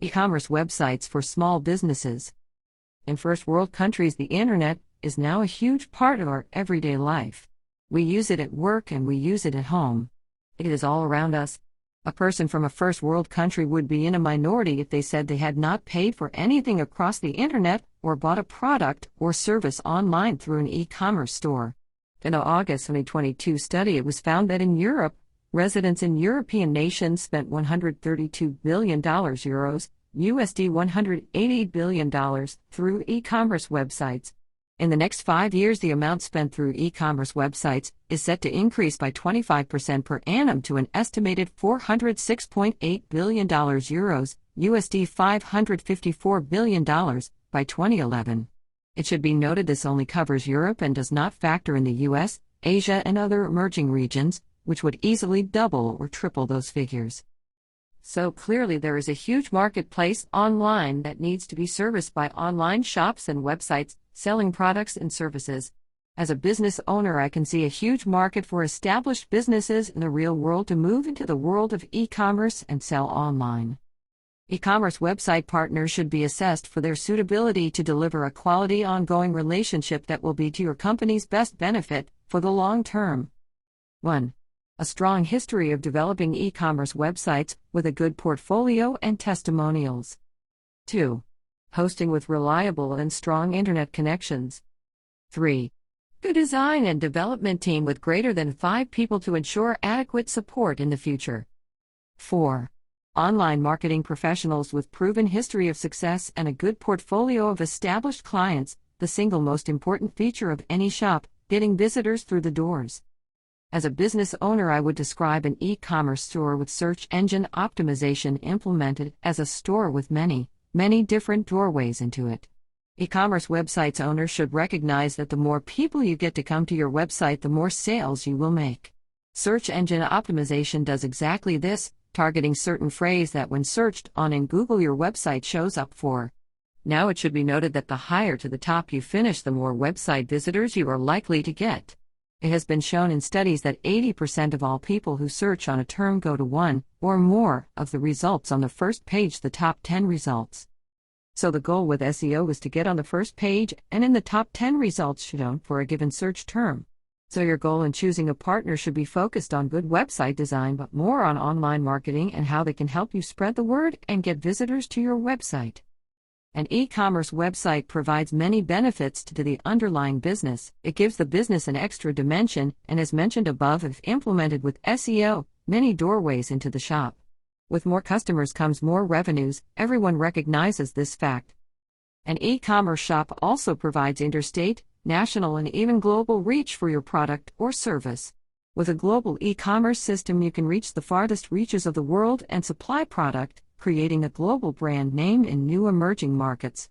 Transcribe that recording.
E-commerce websites for small businesses. In first world countries, the internet is now a huge part of our everyday life. We use it at work and we use it at home. It is all around us. A person from a first world country would be in a minority if they said they had not paid for anything across the internet or bought a product or service online through an e-commerce store. In an August 2022 study, it was found that in Europe, residents in European nations spent $132 billion euros, USD $180 billion, through e-commerce websites. In the next 5 years, the amount spent through e-commerce websites is set to increase by 25% per annum to an estimated $406.8 billion euros, USD $554 billion, by 2011. It should be noted this only covers Europe and does not factor in the US, Asia, and other emerging regions, which would easily double or triple those figures. So clearly there is a huge marketplace online that needs to be serviced by online shops and websites selling products and services. As a business owner, I can see a huge market for established businesses in the real world to move into the world of e-commerce and sell online. E-commerce website partners should be assessed for their suitability to deliver a quality ongoing relationship that will be to your company's best benefit for the long term. 1. A strong history of developing e-commerce websites with a good portfolio and testimonials. 2. Hosting with reliable and strong internet connections. 3. Good design and development team with greater than 5 people to ensure adequate support in the future. 4. Online marketing professionals with proven history of success and a good portfolio of established clients, the single most important feature of any shop, getting visitors through the doors. As a business owner, I would describe an e-commerce store with search engine optimization implemented as a store with many different doorways into it. E-commerce websites owners should recognize that the more people you get to come to your website, the more sales you will make. Search engine optimization does exactly this, targeting certain phrase that when searched on in Google your website shows up for. Now it should be noted that the higher to the top you finish, the more website visitors you are likely to get. It has been shown in studies that 80% of all people who search on a term go to one or more of the results on the first page, the top 10 results. So the goal with SEO is to get on the first page and in the top 10 results shown for a given search term. So your goal in choosing a partner should be focused on good website design, but more on online marketing and how they can help you spread the word and get visitors to your website. An e-commerce website provides many benefits to the underlying business. It gives the business an extra dimension, and as mentioned above, if implemented with SEO, many doorways into the shop. With more customers comes more revenues. Everyone recognizes this fact. An e-commerce shop also provides interstate, national, and even global reach for your product or service. With a global e-commerce system, you can reach the farthest reaches of the world and supply product, creating a global brand name in new emerging markets.